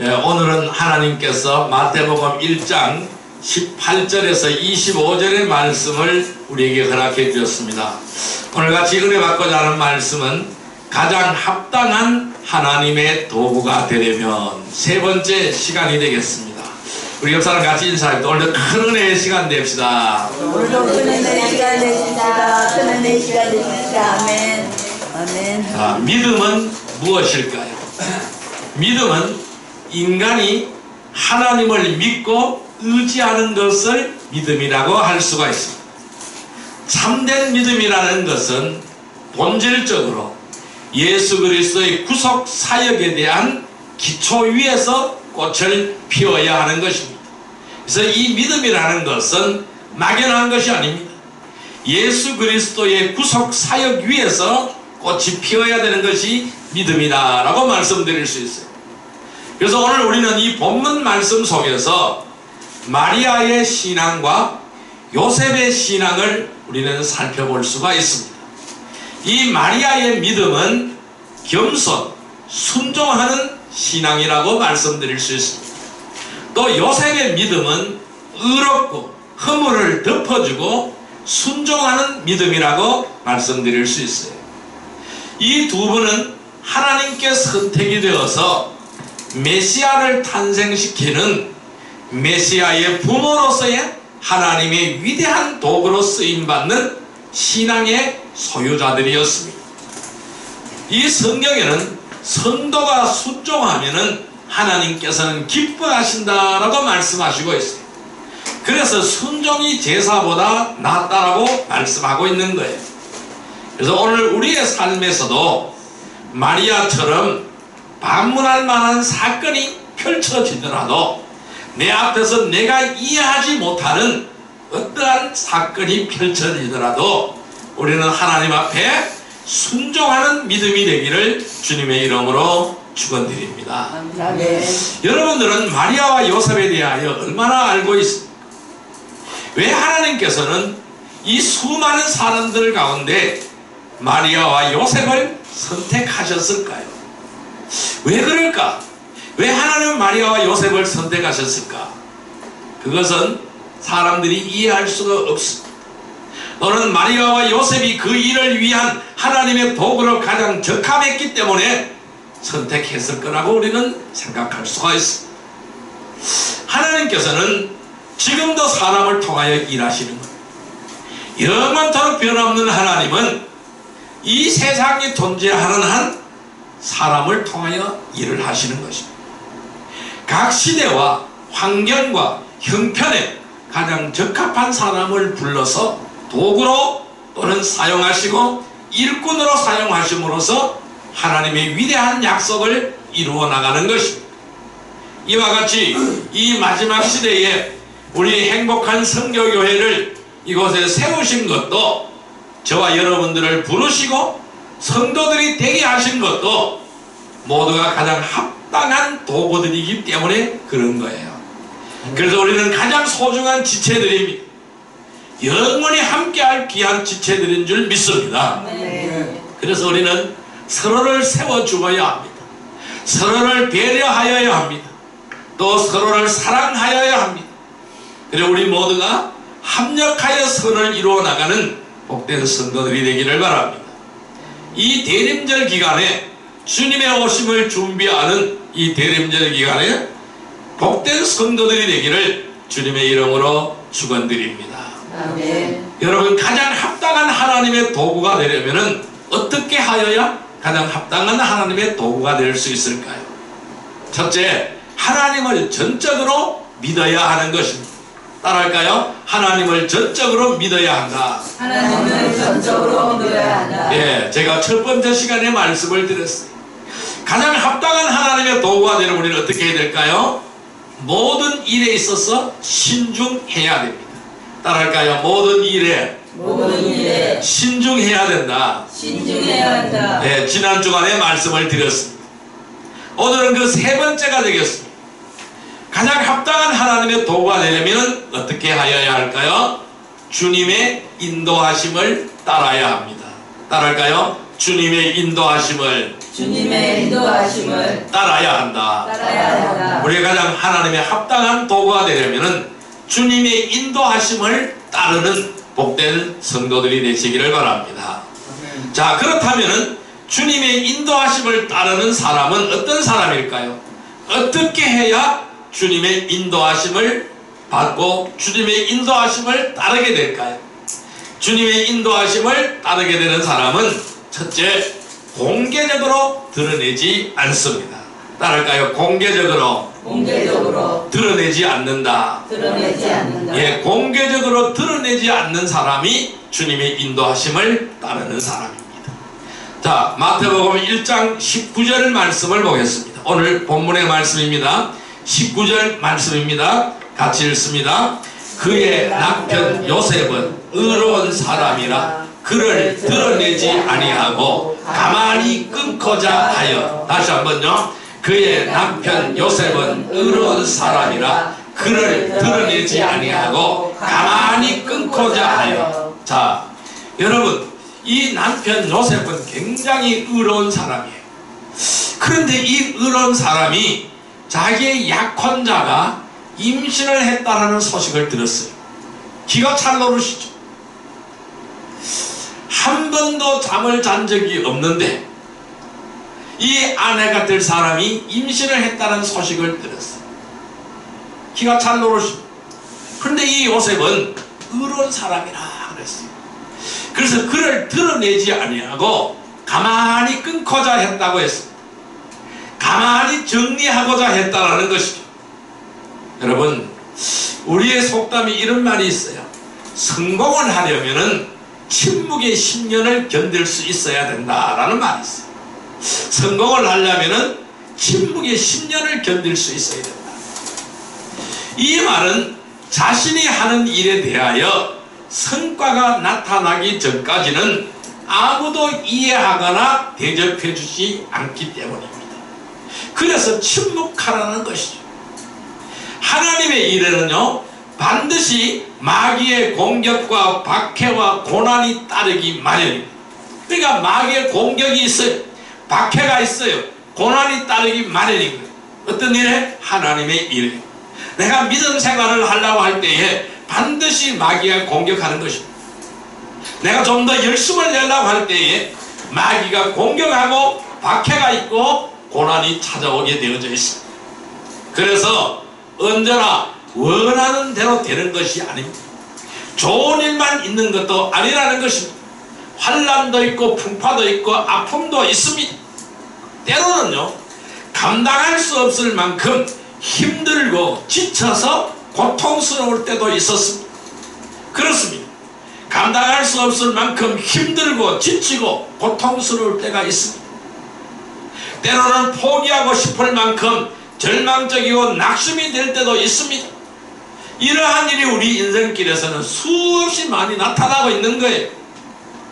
오늘은 하나님께서 마태복음 1장 18절에서 25절의 말씀을 우리에게 허락해 주셨습니다. 오늘같이 은혜 받고자 하는 말씀은 가장 합당한 하나님의 도구가 되려면 세 번째 시간이 되겠습니다. 우리 옆 사람 같이 인사합니다. 오늘도 큰 은혜의 시간 됩시다. 오늘도 큰 은혜의 시간 되십시다. 큰 은혜의 시간 되십시다. 아멘. 아멘. 자, 믿음은 무엇일까요? 믿음은 인간이 하나님을 믿고 의지하는 것을 믿음이라고 할 수가 있습니다. 참된 믿음이라는 것은 본질적으로 예수 그리스도의 구속 사역에 대한 기초 위에서 꽃을 피워야 하는 것입니다. 그래서 이 믿음이라는 것은 막연한 것이 아닙니다. 예수 그리스도의 구속 사역 위에서 꽃이 피어야 되는 것이 믿음이다 라고 말씀드릴 수 있어요. 그래서 오늘 우리는 이 본문 말씀 속에서 마리아의 신앙과 요셉의 신앙을 우리는 살펴볼 수가 있습니다. 이 마리아의 믿음은 겸손, 순종하는 신앙이라고 말씀드릴 수 있습니다. 또 요셉의 믿음은 의롭고 허물을 덮어주고 순종하는 믿음이라고 말씀드릴 수 있어요. 이 두 분은 하나님께 선택이 되어서 메시아를 탄생시키는 메시아의 부모로서의 하나님의 위대한 도구로 쓰임받는 신앙의 소유자들이었습니다. 이 성경에는 성도가 순종하면은 하나님께서는 기뻐하신다라고 말씀하시고 있어요. 그래서 순종이 제사보다 낫다라고 말씀하고 있는 거예요. 그래서 오늘 우리의 삶에서도 마리아처럼 반문할 만한 사건이 펼쳐지더라도 내 앞에서 내가 이해하지 못하는 어떠한 사건이 펼쳐지더라도 우리는 하나님 앞에 순종하는 믿음이 되기를 주님의 이름으로 축원드립니다. 여러분들은 마리아와 요셉에 대하여 얼마나 알고 있습니까? 왜 하나님께서는 이 수많은 사람들 가운데 마리아와 요셉을 선택하셨을까요? 왜 그럴까? 왜 하나님은 마리아와 요셉을 선택하셨을까? 그것은 사람들이 이해할 수가 없습니다. 너는 마리아와 요셉이 그 일을 위한 하나님의 도구로 가장 적합했기 때문에 선택했을 거라고 우리는 생각할 수가 있습니다. 하나님께서는 지금도 사람을 통하여 일하시는 거예요. 영원토록 변함없는 하나님은 이 세상에 존재하는 한 사람을 통하여 일을 하시는 것입니다. 각 시대와 환경과 형편에 가장 적합한 사람을 불러서 도구로 또는 사용하시고 일꾼으로 사용하심으로써 하나님의 위대한 약속을 이루어 나가는 것입니다. 이와 같이 이 마지막 시대에 우리 행복한 선교교회를 이곳에 세우신 것도 저와 여러분들을 부르시고 성도들이 되게 하신 것도 모두가 가장 합당한 도구들이기 때문에 그런 거예요. 그래서 우리는 가장 소중한 지체들입니다. 영원히 함께할 귀한 지체들인 줄 믿습니다. 그래서 우리는 서로를 세워주어야 합니다. 서로를 배려하여야 합니다. 또 서로를 사랑하여야 합니다. 그리고 우리 모두가 합력하여 선을 이루어 나가는 복된 성도들이 되기를 바랍니다. 이 대림절 기간에 주님의 오심을 준비하는 이 대림절 기간에 복된 성도들이 되기를 주님의 이름으로 축원드립니다. 여러분, 가장 합당한 하나님의 도구가 되려면 어떻게 하여야 가장 합당한 하나님의 도구가 될 수 있을까요? 첫째, 하나님을 전적으로 믿어야 하는 것입니다. 따라할까요? 하나님을 전적으로 믿어야 한다. 하나님을 전적으로 믿어야 한다. 예, 제가 첫 번째 시간에 말씀을 드렸어요. 가장 합당한 하나님의 도구가 되는 우리는 어떻게 해야 될까요? 모든 일에 있어서 신중해야 됩니다. 따라할까요? 모든 일에 신중해야 된다. 신중해야 한다. 예, 지난 주간에 말씀을 드렸습니다. 오늘은 그 세 번째가 되겠습니다. 가장 합당한 하나님의 도구가 되려면 어떻게 하여야 할까요? 주님의 인도하심을 따라야 합니다. 따라할까요? 주님의 인도하심을 따라야 한다. 우리가 가장 하나님의 합당한 도구가 되려면은 주님의 인도하심을 따르는 복된 성도들이 되시기를 바랍니다. 자, 그렇다면은 주님의 인도하심을 따르는 사람은 어떤 사람일까요? 어떻게 해야 주님의 인도하심을 받고 주님의 인도하심을 따르게 될까요? 주님의 인도하심을 따르게 되는 사람은 첫째, 공개적으로 드러내지 않습니다. 따를까요? 공개적으로 드러내지 않는다. 예, 공개적으로 드러내지 않는 사람이 주님의 인도하심을 따르는 사람입니다. 자, 마태복음 1장 19절 말씀을 보겠습니다. 오늘 본문의 말씀입니다. 19절 말씀입니다. 같이 읽습니다. 그의 남편 요셉은 의로운 사람이라 그를 드러내지 아니하고 가만히 끊고자 하여. 다시 한번요. 그의 남편 요셉은 의로운 사람이라 그를 드러내지 아니하고 가만히 끊고자 하여. 자, 여러분, 이 남편 요셉은 굉장히 의로운 사람이에요. 그런데 이 의로운 사람이 자기의 약혼자가 임신을 했다는 소식을 들었어요. 기가 찰 노릇이죠. 한 번도 잠을 잔 적이 없는데 이 아내가 될 사람이 임신을 했다는 소식을 들었어요. 기가 찰 노릇이죠. 그런데 이 요셉은 의로운 사람이라 그랬어요. 그래서 그를 드러내지 아니하고 가만히 끊고자 했다고 했습니다. 가만히 정리하고자 했다라는 것이죠. 여러분, 우리의 속담이 이런 말이 있어요. 성공을 하려면은 침묵의 10년을 견딜 수 있어야 된다라는 말이 있어요. 성공을 하려면은 침묵의 10년을 견딜 수 있어야 된다. 이 말은 자신이 하는 일에 대하여 성과가 나타나기 전까지는 아무도 이해하거나 대접해 주지 않기 때문입니다. 그래서 침묵하라는 것이죠. 하나님의 일에는요, 반드시 마귀의 공격과 박해와 고난이 따르기 마련입니다. 그러니까 마귀의 공격이 있어요. 박해가 있어요. 고난이 따르기 마련입니다. 어떤 일에? 하나님의 일에. 내가 믿음 생활을 하려고 할 때에 반드시 마귀가 공격하는 것입니다. 내가 좀 더 열심을 내려고 할 때에 마귀가 공격하고 박해가 있고 고난이 찾아오게 되어져 있습니다. 그래서 언제나 원하는 대로 되는 것이 아닙니다. 좋은 일만 있는 것도 아니라는 것입니다. 환난도 있고 풍파도 있고 아픔도 있습니다. 때로는요, 감당할 수 없을 만큼 힘들고 지쳐서 고통스러울 때도 있었습니다. 그렇습니다. 감당할 수 없을 만큼 힘들고 지치고 고통스러울 때가 있습니다. 때로는 포기하고 싶을 만큼 절망적이고 낙심이 될 때도 있습니다. 이러한 일이 우리 인생길에서는 수없이 많이 나타나고 있는 거예요.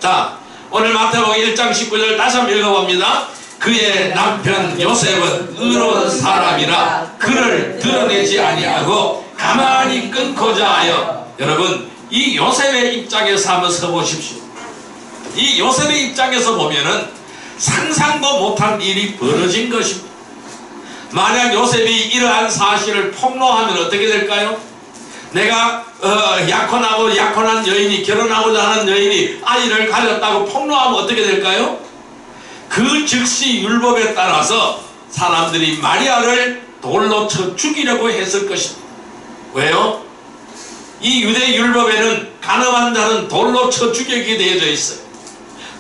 자, 오늘 마태복음 1장 19절 다시 한번 읽어봅니다. 그의 남편 요셉은 의로운 사람이라 그를 드러내지 아니하고 가만히 끊고자 하여. 여러분, 이 요셉의 입장에서 한번 서보십시오. 이 요셉의 입장에서 보면은 상상도 못한 일이 벌어진 것입니다. 만약 요셉이 이러한 사실을 폭로하면 어떻게 될까요? 내가 약혼한 여인이, 결혼하고자 하는 여인이 아이를 가졌다고 폭로하면 어떻게 될까요? 그 즉시 율법에 따라서 사람들이 마리아를 돌로 쳐 죽이려고 했을 것입니다. 왜요? 이 유대 율법에는 간음한 자는 돌로 쳐 죽이게 되어져 있어요.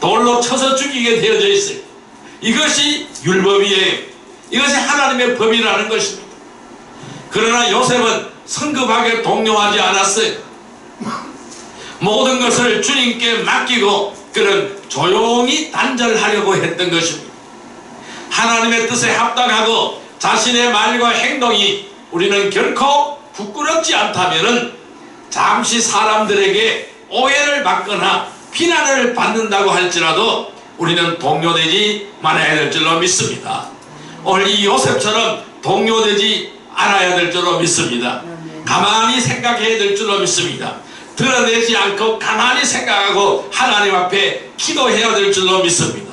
돌로 쳐서 죽이게 되어져 있어요. 이것이 율법이에요. 이것이 하나님의 법이라는 것입니다. 그러나 요셉은 성급하게 동요하지 않았어요. 모든 것을 주님께 맡기고 그는 조용히 단절하려고 했던 것입니다. 하나님의 뜻에 합당하고 자신의 말과 행동이 우리는 결코 부끄럽지 않다면은 잠시 사람들에게 오해를 받거나 비난을 받는다고 할지라도 우리는 동요되지 말아야 될 줄로 믿습니다. 오늘 이 요셉처럼 동요되지 않아야 될 줄로 믿습니다. 가만히 생각해야 될 줄로 믿습니다. 드러내지 않고 가만히 생각하고 하나님 앞에 기도해야 될 줄로 믿습니다.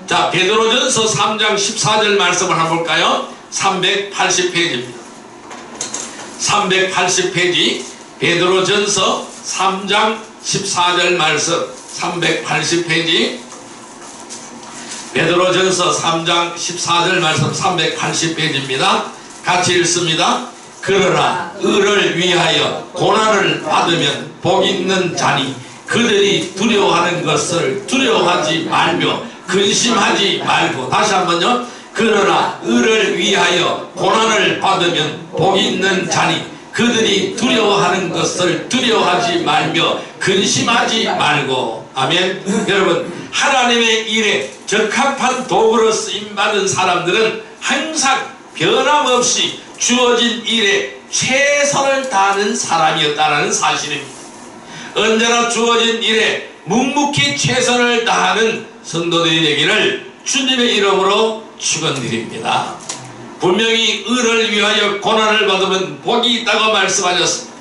자, 베드로전서 3장 14절 말씀을 한번 볼까요? 380페이지입니다. 380페이지 베드로전서 3장 14절 말씀 380페이지 베드로전서 3장 14절 말씀 380페이지입니다. 같이 읽습니다. 그러나 의를 위하여 고난을 받으면 복 있는 자니 그들이 두려워하는 것을 두려워하지 말며 근심하지 말고. 다시 한번요. 그러나 의를 위하여 고난을 받으면 복 있는 자니 그들이 두려워하는 것을 두려워하지 말며 근심하지 말고. 아멘. 여러분, 하나님의 일에 적합한 도구로 쓰임받은 사람들은 항상 변함없이 주어진 일에 최선을 다하는 사람이었다는 사실입니다. 언제나 주어진 일에 묵묵히 최선을 다하는 성도들이 되기를 주님의 이름으로 축원드립니다. 분명히 의를 위하여 고난을 받으면 복이 있다고 말씀하셨습니다.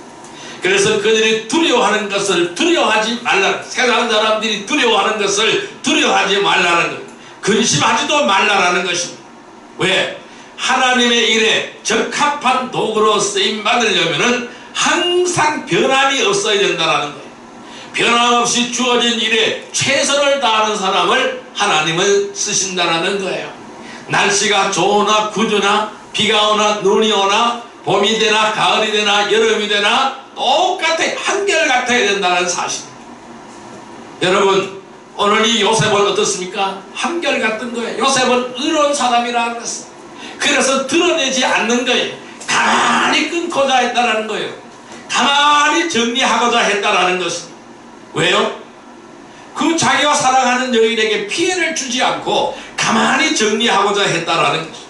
그래서 그들이 두려워하는 것을 두려워하지 말라. 세상 사람들이 두려워하는 것을 두려워하지 말라는 것, 근심하지도 말라라는 것입니다. 왜? 하나님의 일에 적합한 도구로 쓰임받으려면 항상 변함이 없어야 된다는 거예요. 변함없이 주어진 일에 최선을 다하는 사람을 하나님은 쓰신다는 거예요. 날씨가 좋으나 구주나 비가 오나 눈이 오나 봄이 되나 가을이 되나 여름이 되나 똑같아 한결같아야 된다는 사실입니다. 여러분, 오늘 이 요셉은 어떻습니까? 한결같은 거예요. 요셉은 의로운 사람이라는 것은 그래서 드러내지 않는 거예요. 가만히 끊고자 했다는 거예요. 가만히 정리하고자 했다는 것입니다. 왜요? 그 자기가 사랑하는 여인에게 피해를 주지 않고 가만히 정리하고자 했다라는 것이죠.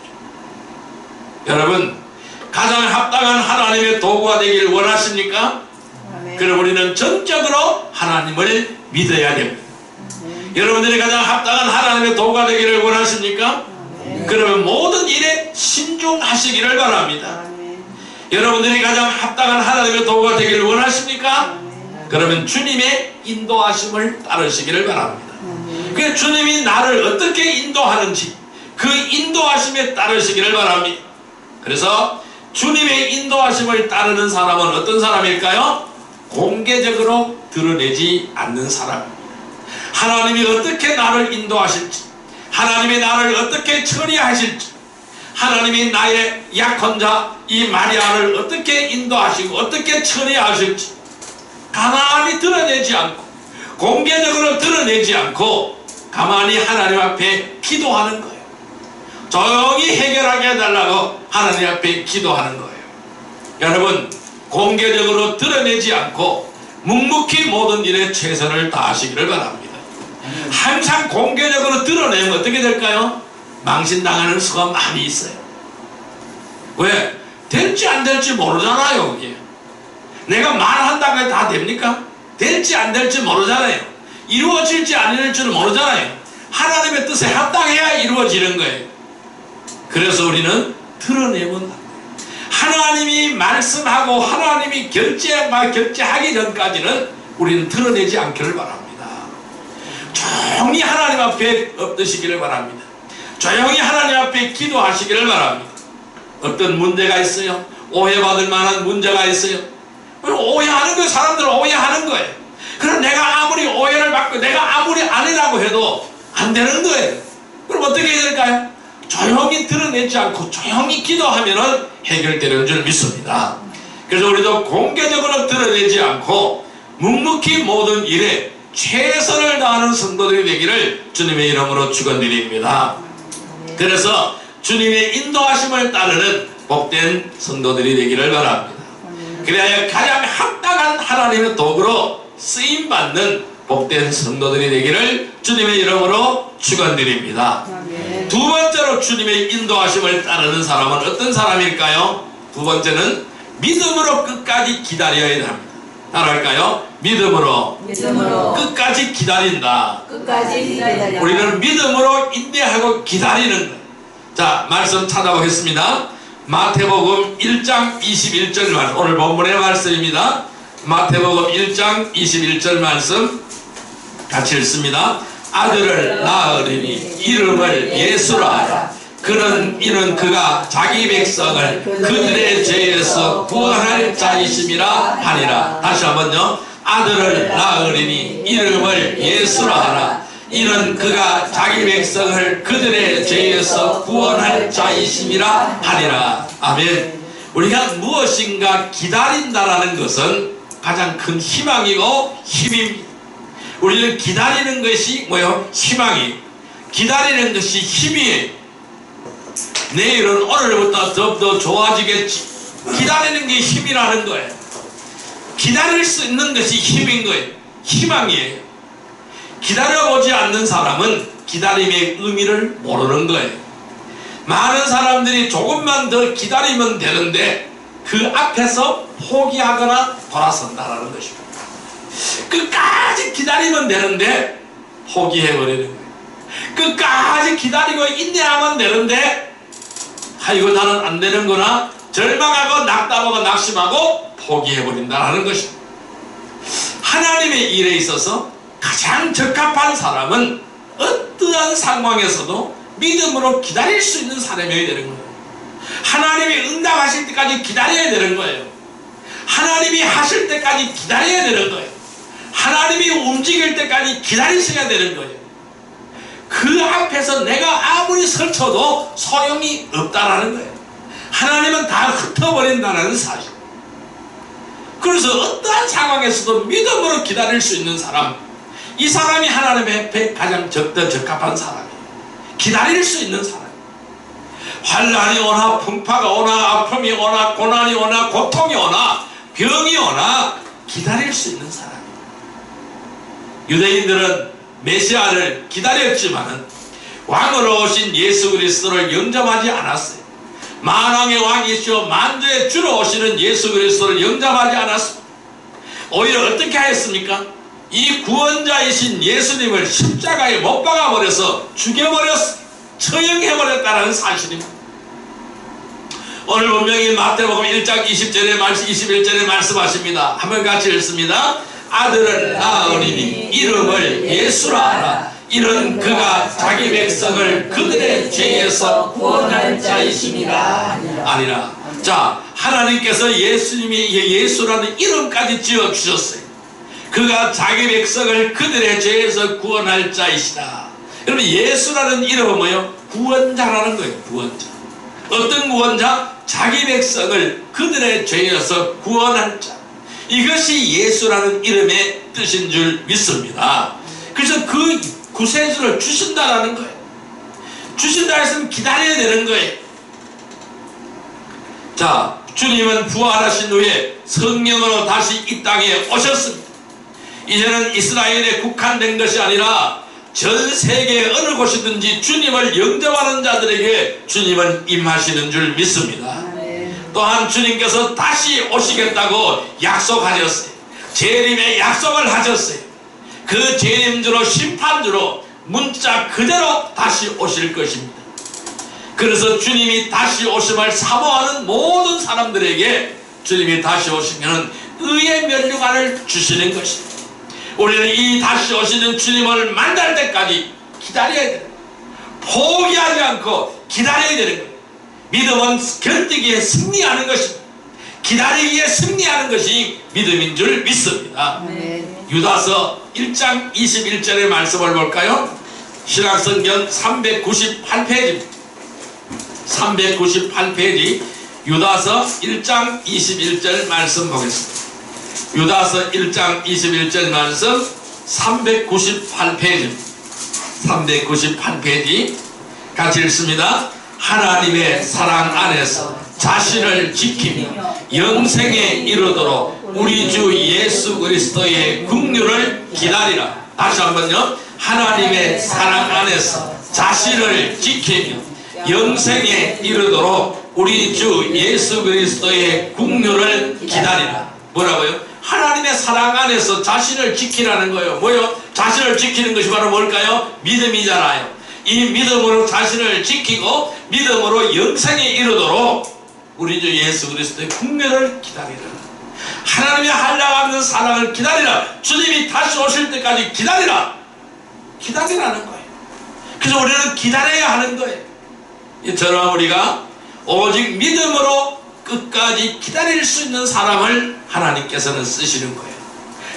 여러분, 가장 합당한 하나님의 도구가 되길 원하십니까? 그럼 우리는 전적으로 하나님을 믿어야 됩니다. 여러분들이 가장 합당한 하나님의 도구가 되기를 원하십니까? 그러면 모든 일에 신중하시기를 바랍니다. 여러분들이 가장 합당한 하나님의 도구가 되기를 원하십니까? 그러면 주님의 인도하심을 따르시기를 바랍니다. 그 주님이 나를 어떻게 인도하는지 그 인도하심에 따르시기를 바랍니다. 그래서 주님의 인도하심을 따르는 사람은 어떤 사람일까요? 공개적으로 드러내지 않는 사람입니다. 하나님이 어떻게 나를 인도하실지, 하나님이 나를 어떻게 처리하실지, 하나님이 나의 약한 자 이 마리아를 어떻게 인도하시고 어떻게 처리하실지 가만히 드러내지 않고 공개적으로 드러내지 않고 가만히 하나님 앞에 기도하는 거예요. 조용히 해결하게 해달라고 하나님 앞에 기도하는 거예요. 여러분, 공개적으로 드러내지 않고 묵묵히 모든 일에 최선을 다하시기를 바랍니다. 항상 공개적으로 드러내면 어떻게 될까요? 망신당하는 수가 많이 있어요. 왜? 될지 안 될지 모르잖아요. 이게. 내가 말한다고 해도 다 됩니까? 될지 안 될지 모르잖아요. 이루어질지 안 이루어질지는 모르잖아요. 하나님의 뜻에 합당해야 이루어지는 거예요. 그래서 우리는 드러내면 하나님이 말씀하고 하나님이 결제하기 전까지는 우리는 드러내지 않기를 바랍니다. 조용히 하나님 앞에 엎드시기를 바랍니다. 조용히 하나님 앞에 기도하시기를 바랍니다. 어떤 문제가 있어요. 오해받을 만한 문제가 있어요. 오해하는 거예요. 사람들은 오해하는 거예요. 그럼 내가 아무리 오해를 받고 내가 아무리 아니라고 해도 안 되는 거예요. 그럼 어떻게 해야 될까요? 조용히 드러내지 않고 조용히 기도하면 해결되는 줄 믿습니다. 그래서 우리도 공개적으로 드러내지 않고 묵묵히 모든 일에 최선을 다하는 성도들이 되기를 주님의 이름으로 축원드립니다. 그래서 주님의 인도하심을 따르는 복된 성도들이 되기를 바랍니다. 그래야 가장 합당한 하나님의 도구로 쓰임받는 복된 성도들이 되기를 주님의 이름으로 축원드립니다. 두 번째로 주님의 인도하심을 따르는 사람은 어떤 사람일까요? 두 번째는 믿음으로 끝까지 기다려야 합니다. 따라할까요? 믿음으로 끝까지 기다린다. 우리는 믿음으로 인내하고 기다리는 거예요. 자, 말씀 찾아보겠습니다. 마태복음 1장 21절 말씀, 오늘 본문의 말씀입니다. 마태복음 1장 21절 말씀 같이 읽습니다. 아들을 낳으리니 이름을 예수라 하라. 이는 그가 자기 백성을 그들의 죄에서 구원할 자이심이라 하니라. 다시 한번요. 아들을 낳으리니 이름을 예수라 하라. 이는 그가 자기 백성을 그들의 죄에서 구원할 자이심이라 하니라. 아멘. 우리가 무엇인가 기다린다라는 것은 가장 큰 희망이고 힘입니다. 우리는 기다리는 것이 뭐요? 희망이. 기다리는 것이 힘이에요. 내일은 오늘부터 더 좋아지겠지. 기다리는 게 힘이라는 거예요. 기다릴 수 있는 것이 힘인 거예요. 희망이에요. 기다려보지 않는 사람은 기다림의 의미를 모르는 거예요. 많은 사람들이 조금만 더 기다리면 되는데 그 앞에서 포기하거나 돌아선다라는 것입니다. 끝까지 기다리면 되는데 포기해버리는 거예요. 끝까지 기다리고 인내하면 되는데 아이고 나는 안 되는구나 절망하고 낙담하고 낙심하고 포기해버린다라는 것입니다. 하나님의 일에 있어서 가장 적합한 사람은 어떠한 상황에서도 믿음으로 기다릴 수 있는 사람이어야 되는 거예요. 하나님이 응답하실 때까지 기다려야 되는 거예요. 하나님이 하실 때까지 기다려야 되는 거예요. 하나님이 움직일 때까지 기다리셔야 되는 거예요. 그 앞에서 내가 아무리 설쳐도 소용이 없다라는 거예요. 하나님은 다 흩어버린다는 사실. 그래서 어떠한 상황에서도 믿음으로 기다릴 수 있는 사람, 이 사람이 하나님 앞에 가장 적합한 사람이에요. 기다릴 수 있는 사람. 환난이 오나 풍파가 오나 아픔이 오나 고난이 오나 고통이 오나 병이 오나 기다릴 수 있는 사람이에요. 유대인들은 메시아를 기다렸지만은 왕으로 오신 예수 그리스도를 영접하지 않았어요. 만왕의 왕이시오 만주의 주로 오시는 예수 그리스도를 영접하지 않았습니다. 오히려 어떻게 하였습니까? 이 구원자이신 예수님을 십자가에 못 박아버려서 죽여버렸어. 처형해버렸다는 사실입니다. 오늘 분명히 마태복음 1장 21절에 말씀하십니다. 한번 같이 읽습니다. 아들을 낳으리니 이름을 예수라 하라. 이는 그가 자기 백성을 그들의 죄에서 구원할 자이심이라 아니라. 자, 하나님께서 예수라는 이름까지 지어주셨어요. 그가 자기 백성을 그들의 죄에서 구원할 자이시다. 여러분, 예수라는 이름은 뭐예요? 구원자라는 거예요. 구원자. 어떤 구원자? 자기 백성을 그들의 죄에서 구원할 자. 이것이 예수라는 이름의 뜻인 줄 믿습니다. 그래서 그 구세주를 주신다라는 거예요. 주신다 했으면 기다려야 되는 거예요. 자, 주님은 부활하신 후에 성령으로 다시 이 땅에 오셨습니다. 이제는 이스라엘에 국한된 것이 아니라 전 세계 어느 곳이든지 주님을 영접하는 자들에게 주님은 임하시는 줄 믿습니다. 또한 주님께서 다시 오시겠다고 약속하셨어요. 재림의 약속을 하셨어요. 그 재림주로 심판주로 문자 그대로 다시 오실 것입니다. 그래서 주님이 다시 오심을 사모하는 모든 사람들에게 주님이 다시 오시면 의의 면류관을 주시는 것입니다. 우리는 이 다시 오시는 주님을 만날 때까지 기다려야 돼요. 포기하지 않고 기다려야 되는 거예요. 믿음은 견디기에 승리하는 것입니다. 기다리기에 승리하는 것이 믿음인 줄 믿습니다. 유다서 1장 21절의 말씀을 볼까요? 신약성경 398페이지 398페이지 유다서 1장 21절 말씀 보겠습니다. 유다서 1장 21절 말씀 398페이지 398페이지 같이 읽습니다. 하나님의 사랑 안에서 자신을 지키며 영생에 이르도록 우리 주 예수 그리스도의 긍휼을 기다리라. 다시 한번요. 하나님의 사랑 안에서 자신을 지키며 영생에 이르도록 우리 주 예수 그리스도의 긍휼을 기다리라. 뭐라고요? 하나님의 사랑 안에서 자신을 지키라는 거예요. 뭐요? 자신을 지키는 것이 바로 뭘까요? 믿음이잖아요. 이 믿음으로 자신을 지키고 믿음으로 영생에 이르도록 우리 주 예수 그리스도의 긍휼을 기다리라. 하나님의 한량없는 사랑을 기다리라. 주님이 다시 오실 때까지 기다리라. 기다리라는 거예요. 그래서 우리는 기다려야 하는 거예요. 이처럼 우리가 오직 믿음으로 끝까지 기다릴 수 있는 사람을 하나님께서는 쓰시는 거예요.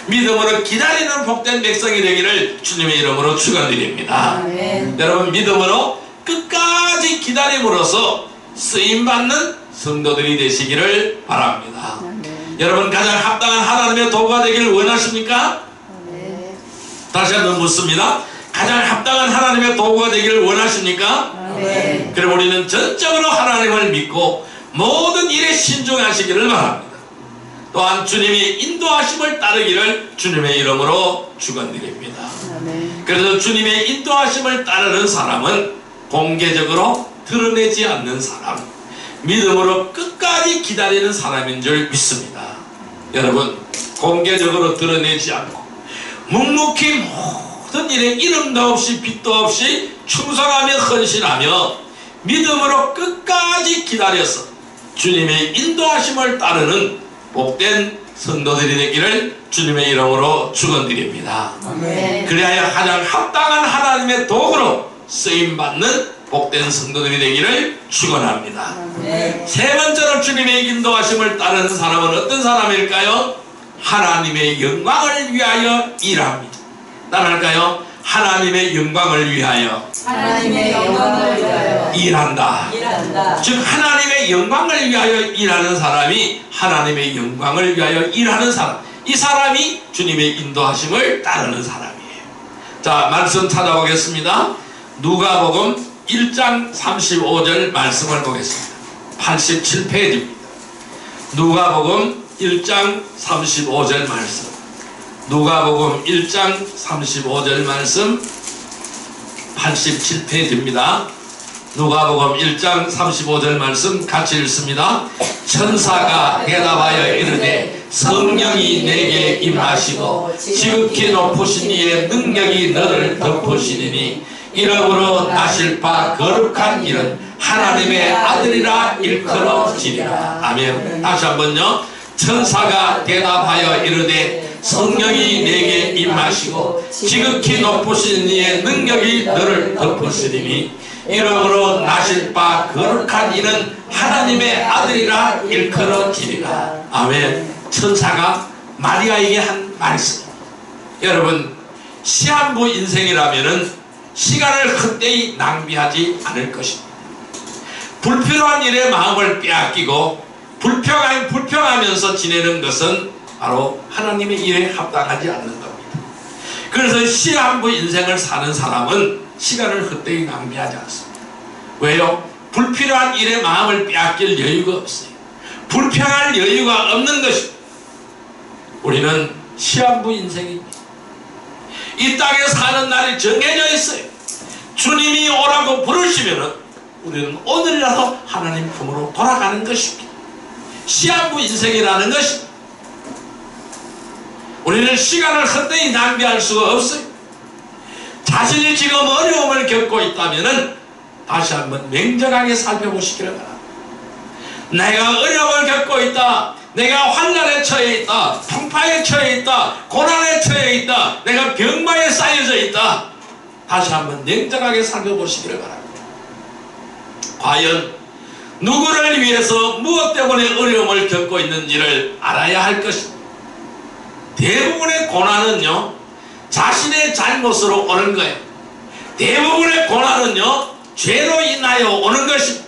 믿음으로 기다리는 복된 백성이 되기를 주님의 이름으로 축원드립니다. 여러분, 믿음으로 끝까지 기다림으로써 쓰임받는 성도들이 되시기를 바랍니다. 여러분, 가장 합당한 하나님의 도구가 되기를 원하십니까? 다시 한번 묻습니다. 가장 합당한 하나님의 도구가 되기를 원하십니까? 그럼 우리는 전적으로 하나님을 믿고 모든 일에 신중하시기를 바랍니다. 또한 주님의 인도하심을 따르기를 주님의 이름으로 축원드립니다. 그래서 주님의 인도하심을 따르는 사람은 공개적으로 드러내지 않는 사람, 믿음으로 끝까지 기다리는 사람인 줄 믿습니다. 여러분, 공개적으로 드러내지 않고 묵묵히 모든 일에 이름도 없이 빛도 없이 충성하며 헌신하며 믿음으로 끝까지 기다려서 주님의 인도하심을 따르는 복된 성도들이 되기를 주님의 이름으로 축원드립니다. 그래야 가장 합당한 하나님의 도구로 쓰임받는 복된 성도들이 되기를 축원합니다. 세 번째로 주님의 인도하심을 따르는 사람은 어떤 사람일까요? 하나님의 영광을 위하여 일합니다. 따라할까요? 하나님의 영광을 위하여 일한다. 즉 하나님의 영광을 위하여 일하는 사람이 하나님의 영광을 위하여 일하는 사람, 이 사람이 주님의 인도하심을 따르는 사람이에요. 자, 말씀 찾아보겠습니다. 누가복음 1장 35절 말씀을 보겠습니다. 87페이지입니다. 누가복음 1장 35절 말씀. 누가복음 1장 35절 말씀 87페이지입니다. 누가복음 1장 35절 말씀 같이 읽습니다. 천사가 대답하여 이르되 성령이 내게 임하시고 지극히 높으신 이의 능력이 너를 덮으시리니 이러므로 나실 바 거룩한 일은 하나님의 아들이라 일컬어지리라. 아멘. 다시 한번요. 천사가 대답하여 이르되 성령이 내게 임하시고 지극히 높으신 이의 능력이 너를 덮으시리니 이러므로 나실 바 거룩한 이는 하나님의 아들이라 일컬어지리라. 아멘. 천사가 마리아에게 한 말씀. 여러분, 시한부 인생이라면은 시간을 헛되이 낭비하지 않을 것입니다. 불필요한 일에 마음을 빼앗기고 불평하면서 지내는 것은 바로 하나님의 일에 합당하지 않는 겁니다. 그래서 시한부 인생을 사는 사람은 시간을 헛되이 낭비하지 않습니다. 왜요? 불필요한 일에 마음을 빼앗길 여유가 없어요. 불평할 여유가 없는 것입니다. 우리는 시한부 인생입니다. 이 땅에 사는 날이 정해져 있어요. 주님이 오라고 부르시면은 우리는 오늘이라도 하나님 품으로 돌아가는 것입니다. 시한부 인생이라는 것입니다. 우리는 시간을 헛되이 낭비할 수가 없어요. 자신이 지금 어려움을 겪고 있다면은 다시 한번 냉정하게 살펴보시기를 바랍니다. 내가 어려움을 겪고 있다, 내가 환난에 처해 있다, 풍파에 처해 있다, 고난에 처해 있다, 내가 병마에 쌓여져 있다, 다시 한번 냉정하게 살펴보시기를 바랍니다. 과연 누구를 위해서 무엇 때문에 어려움을 겪고 있는지를 알아야 할 것입니다. 대부분의 고난은요, 자신의 잘못으로 오는 거예요. 대부분의 고난은요, 죄로 인하여 오는 것입니다.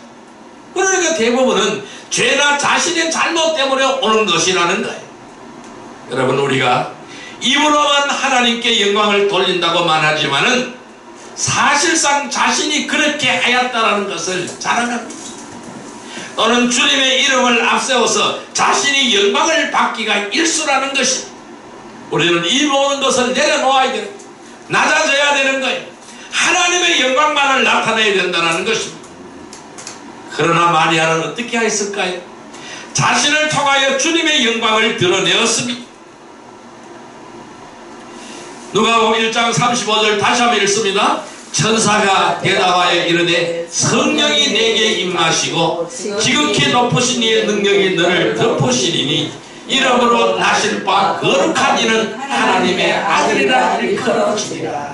그러니까 대부분은 죄나 자신의 잘못 때문에 오는 것이라는 거예요. 여러분, 우리가 입으로만 하나님께 영광을 돌린다고 말하지만은 사실상 자신이 그렇게 하였다라는 것을 자랑합니다. 또는 주님의 이름을 앞세워서 자신이 영광을 받기가 일수라는 것입니다. 우리는 이 모든 것을 내려놓아야 돼요. 낮아져야 되는 거예요. 하나님의 영광만을 나타내야 된다는 것입니다. 그러나 마리아는 어떻게 했을까요? 자신을 통하여 주님의 영광을 드러내었습니다. 누가복음 1장 35절 다시 한번 읽습니다. 천사가 대답하여 이르되 성령이 내게 임하시고 지극히 높으신 이의 능력이 너를 덮으시리니 이러므로 나실 바 거룩한 이는 하나님의 아들이라 일컬어지리라.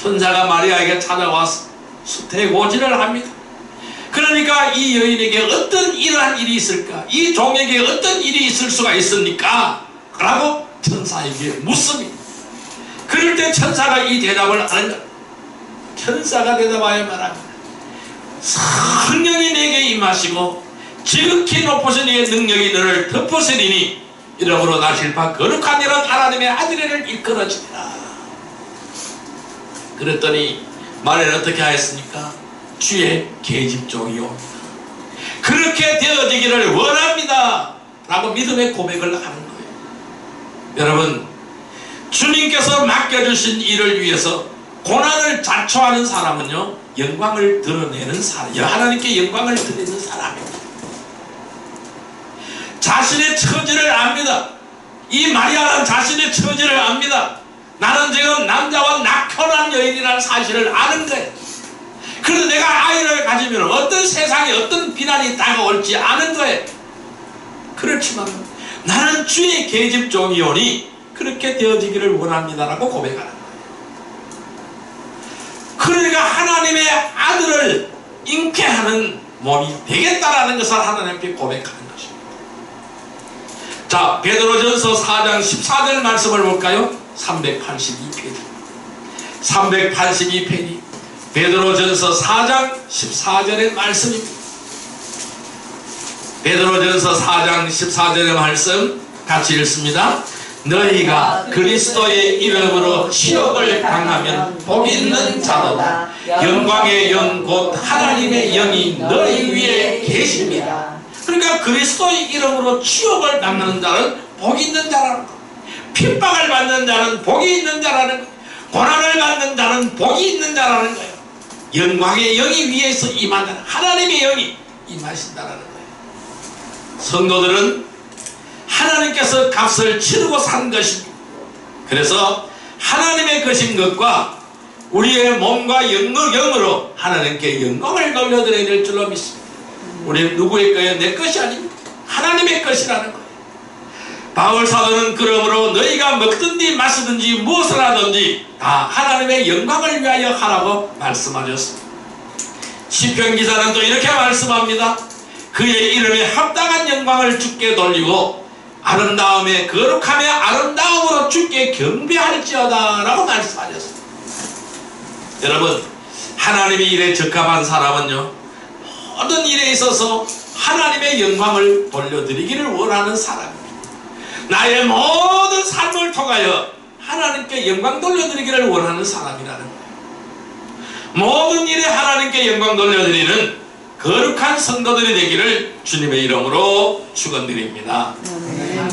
천사가 마리아에게 찾아와서 수태고지를 합니다. 그러니까 이 여인에게 어떤 이러한 일이 있을까? 이 종에게 어떤 일이 있을 수가 있습니까? 라고 천사에게 묻습니다. 그럴 때 천사가 이 대답을 하는 것. 천사가 대답하여 말합니다. 성령이 내게 임하시고 지극히 높으신 이의 능력이 너를 덮으시리니 이러므로 나실 바 거룩한 이런 하나님의 아들을 일컬어지리라. 그랬더니 마리아는 어떻게 하였습니까? 주의 계집종이요 그렇게 되어지기를 원합니다 라고 믿음의 고백을 하는 거예요. 여러분, 주님께서 맡겨주신 일을 위해서 고난을 자초하는 사람은요 영광을 드러내는 사람, 하나님께 영광을 드리는 사람입니다. 자신의 처지를 압니다. 이 마리아는 자신의 처지를 압니다. 나는 지금 남자와 낙헌한 여인이라는 사실을 아는 거예요. 그래서 내가 아이를 가지면 어떤 세상에 어떤 비난이 다가올지 아는 거예요. 그렇지만 나는 주의 계집종이오니 그렇게 되어지기를 원합니다라고 고백하는 거예요. 그러니까 하나님의 아들을 잉태하는 몸이 되겠다라는 것을 하나님께 고백하는 것입니다. 자, 베드로전서 4장 14절 말씀을 볼까요? 382페이지 382페이지 베드로전서 4장 14절의 말씀입니다. 베드로전서 4장 14절의 말씀 같이 읽습니다. 너희가 그리스도의 이름으로 치욕을 당하면 복이 있는 자로다. 영광의 영 곧 하나님의 영이 너희 위에 계십니다. 그러니까 그리스도의 이름으로 치욕을 당하는 자는 복이 있는 자라는 것, 핍박을 받는 자는 복이 있는 자라는 것, 고난을 받는 자는 복이 있는 자라는 거예요. 영광의 영이 위에서 임한다는, 하나님의 영이 임하신다는 거예요. 성도들은 하나님께서 값을 치르고 산 것입니다. 그래서 하나님의 것인 것과 우리의 몸과 영으로 하나님께 영광을 돌려드려야 될 줄로 믿습니다. 우리는 누구의 거예요? 내 것이 아닙니다. 하나님의 것이라는 거예요. 바울 사도는 그러므로 너희가 먹든지 마시든지 무엇을 하든지 다 하나님의 영광을 위하여 하라고 말씀하셨습니다. 시편 기자는 또 이렇게 말씀합니다. 그의 이름에 합당한 영광을 주께 돌리고 아름다움에 거룩함에 아름다움으로 주께 경배할지어다 라고 말씀하셨습니다. 여러분, 하나님의 일에 적합한 사람은요 모든 일에 있어서 하나님의 영광을 돌려드리기를 원하는 사람입니다. 나의 모든 삶을 통하여 하나님께 영광 돌려드리기를 원하는 사람이라는 거예요. 모든 일에 하나님께 영광 돌려드리는 거룩한 성도들이 되기를 주님의 이름으로 축원드립니다.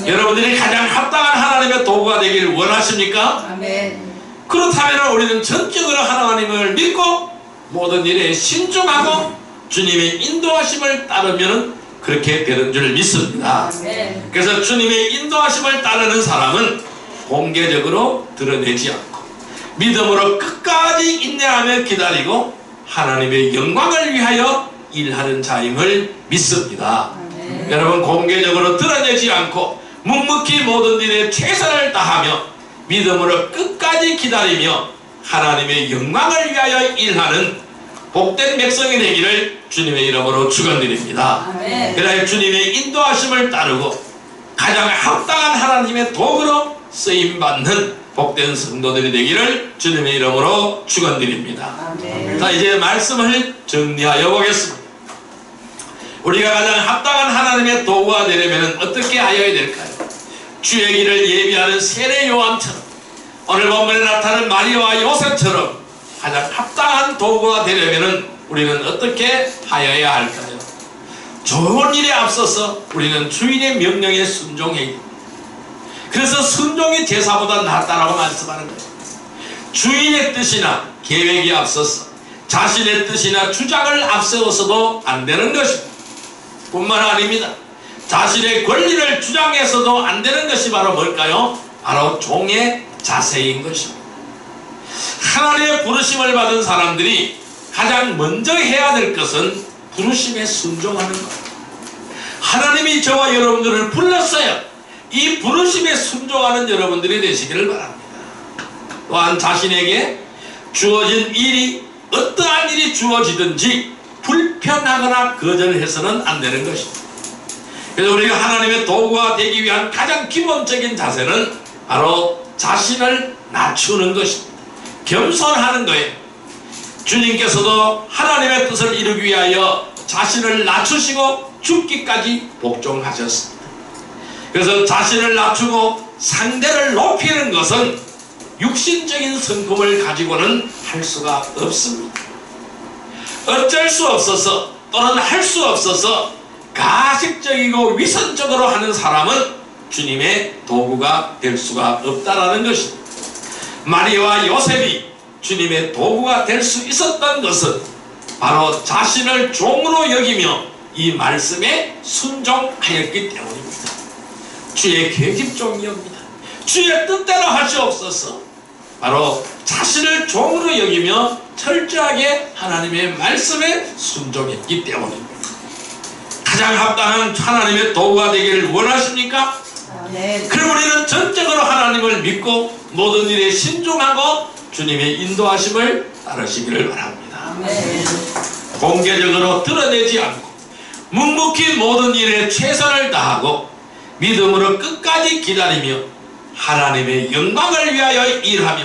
여러분들이 가장 합당한 하나님의 도구가 되기를 원하십니까? 아멘. 그렇다면 우리는 전적으로 하나님을 믿고 모든 일에 신중하고 주님의 인도하심을 따르면 그렇게 되는 줄 믿습니다. 아멘. 그래서 주님의 인도하심을 따르는 사람은 공개적으로 드러내지 않고 믿음으로 끝까지 인내하며 기다리고 하나님의 영광을 위하여 일하는 자임을 믿습니다. 아멘. 여러분, 공개적으로 드러내지 않고 묵묵히 모든 일에 최선을 다하며 믿음으로 끝까지 기다리며 하나님의 영광을 위하여 일하는 복된 백성이 되기를 주님의 이름으로 축원드립니다. 아멘. 그래야 주님의 인도하심을 따르고 가장 합당한 하나님의 도구로 쓰임받는 복된 성도들이 되기를 주님의 이름으로 축원드립니다. 아멘. 자, 이제 말씀을 정리하여 보겠습니다. 우리가 가장 합당한 하나님의 도구가 되려면 어떻게 하여야 될까요? 주의 길을 예비하는 세례 요한처럼, 오늘 본문에 나타나는 마리아와 요셉처럼 가장 합당한 도구가 되려면 우리는 어떻게 하여야 할까요? 좋은 일에 앞서서 우리는 주인의 명령에 순종해야 됩니다. 그래서 순종이 제사보다 낫다라고 말씀하는 거예요. 주인의 뜻이나 계획이 앞서서 자신의 뜻이나 주장을 앞세워서도 안 되는 것입니다. 뿐만 아닙니다. 자신의 권리를 주장해서도 안 되는 것이 바로 뭘까요? 바로 종의 자세인 것입니다. 하나님의 부르심을 받은 사람들이 가장 먼저 해야 될 것은 부르심에 순종하는 것. 하나님이 저와 여러분들을 불렀어요. 이 부르심에 순종하는 여러분들이 되시기를 바랍니다. 또한 자신에게 주어진 일이 어떠한 일이 주어지든지 불편하거나 거절해서는 안 되는 것입니다. 그래서 우리가 하나님의 도구가 되기 위한 가장 기본적인 자세는 바로 자신을 낮추는 것입니다. 겸손하는 거예요. 주님께서도 하나님의 뜻을 이루기 위하여 자신을 낮추시고 죽기까지 복종하셨습니다. 그래서 자신을 낮추고 상대를 높이는 것은 육신적인 성품을 가지고는 할 수가 없습니다. 어쩔 수 없어서 또는 할 수 없어서 가식적이고 위선적으로 하는 사람은 주님의 도구가 될 수가 없다라는 것입니다. 마리아와 요셉이 주님의 도구가 될 수 있었던 것은 바로 자신을 종으로 여기며 이 말씀에 순종하였기 때문입니다. 주의 계집종이옵니다. 주의 뜻대로 하시옵소서. 바로 자신을 종으로 여기며 철저하게 하나님의 말씀에 순종했기 때문입니다. 가장 합당한 하나님의 도구가 되기를 원하십니까? 네. 그럼 우리는 전적으로 하나님을 믿고 모든 일에 신중하고 주님의 인도하심을 따르시기를 바랍니다. 네. 공개적으로 드러내지 않고 묵묵히 모든 일에 최선을 다하고 믿음으로 끝까지 기다리며 하나님의 영광을 위하여 일하며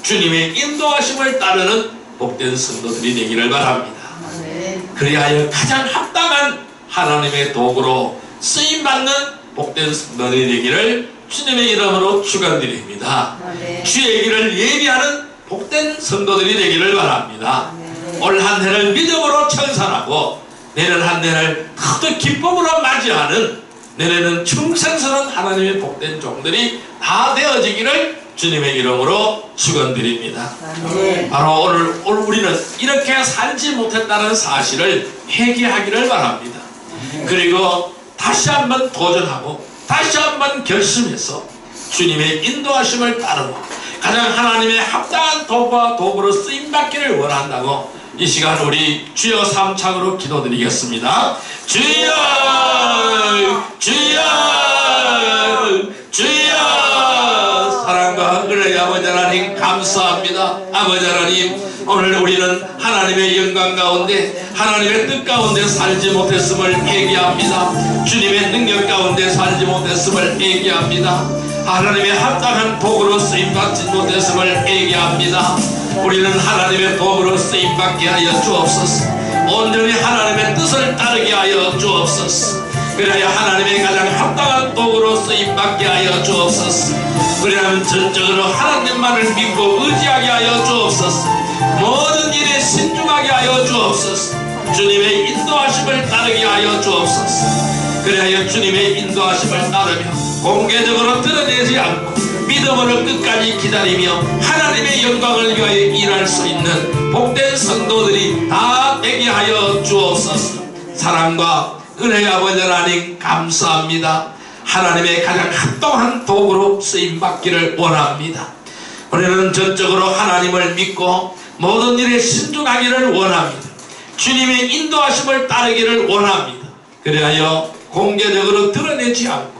주님의 인도하심을 따르는 복된 성도들이 되기를 바랍니다. 네. 그리하여 가장 합당한 하나님의 도구로 쓰임받는 복된 성도들이 되기를 주님의 이름으로 축원드립니다. 네. 주의 길을 예비하는 복된 성도들이 되기를 바랍니다. 네. 올 한 해를 믿음으로 청산하고 내년 한 해를 더 기쁨으로 맞이하는 내년은 충성스러운 하나님의 복된 종들이 다 되어지기를 주님의 이름으로 축원드립니다. 네. 바로 오늘 우리는 이렇게 살지 못했다는 사실을 회개하기를 바랍니다. 그리고 다시 한번 도전하고 다시 한번 결심해서 주님의 인도하심을 따르고 가장 하나님의 합당한 도구와 도구로 쓰임받기를 원한다고 이 시간 우리 주여 삼창으로 기도드리겠습니다. 주여 주여 주여. 사랑과 은혜의 아버지 하나님 감사합니다. 아버지 하나님, 오늘 우리는 하나님의 영광 가운데 하나님의 뜻 가운데 살지 못했음을 회개합니다. 주님의 능력 가운데 살지 못했음을 회개합니다. 하나님의 합당한 도구로 쓰임받지 못했음을 회개합니다. 우리는 하나님의 도구로 쓰임받게 하여 주옵소서. 온전히 하나님의 뜻을 따르게 하여 주옵소서. 그래야 하나님의 가장 합당한 도구로 쓰임받게 하여 주옵소서. 우리는 전적으로 하나님만을 믿고 의지하게 하여 주옵소서. 모든 일에 신중하게 하여 주옵소서. 주님의 인도하심을 따르게 하여 주옵소서. 그래야 주님의 인도하심을 따르며 공개적으로 드러내지 않고 믿음으로 끝까지 기다리며 하나님의 영광을 위하여 일할 수 있는 복된 성도들이 다 되게 하여 주옵소서. 사랑과 은혜의 아버지 하나님 감사합니다. 하나님의 가장 합당한 도구로 쓰임받기를 원합니다. 우리는 전적으로 하나님을 믿고 모든 일에 신중하기를 원합니다. 주님의 인도하심을 따르기를 원합니다. 그래야 공개적으로 드러내지 않고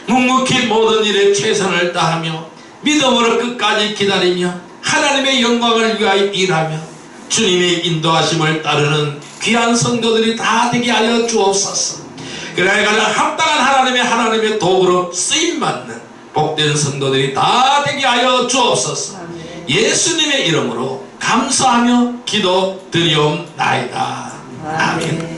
묵묵히 모든 일에 최선을 다하며 믿음으로 끝까지 기다리며 하나님의 영광을 위하여 일하며 주님의 인도하심을 따르는 귀한 성도들이 다 되게 하여 주옵소서. 그래야 가장 합당한 하나님의 도구로 쓰임받는 복된 성도들이 다 되게 하여 주옵소서. 예수님의 이름으로 감사하며 기도드리옵나이다. 아멘.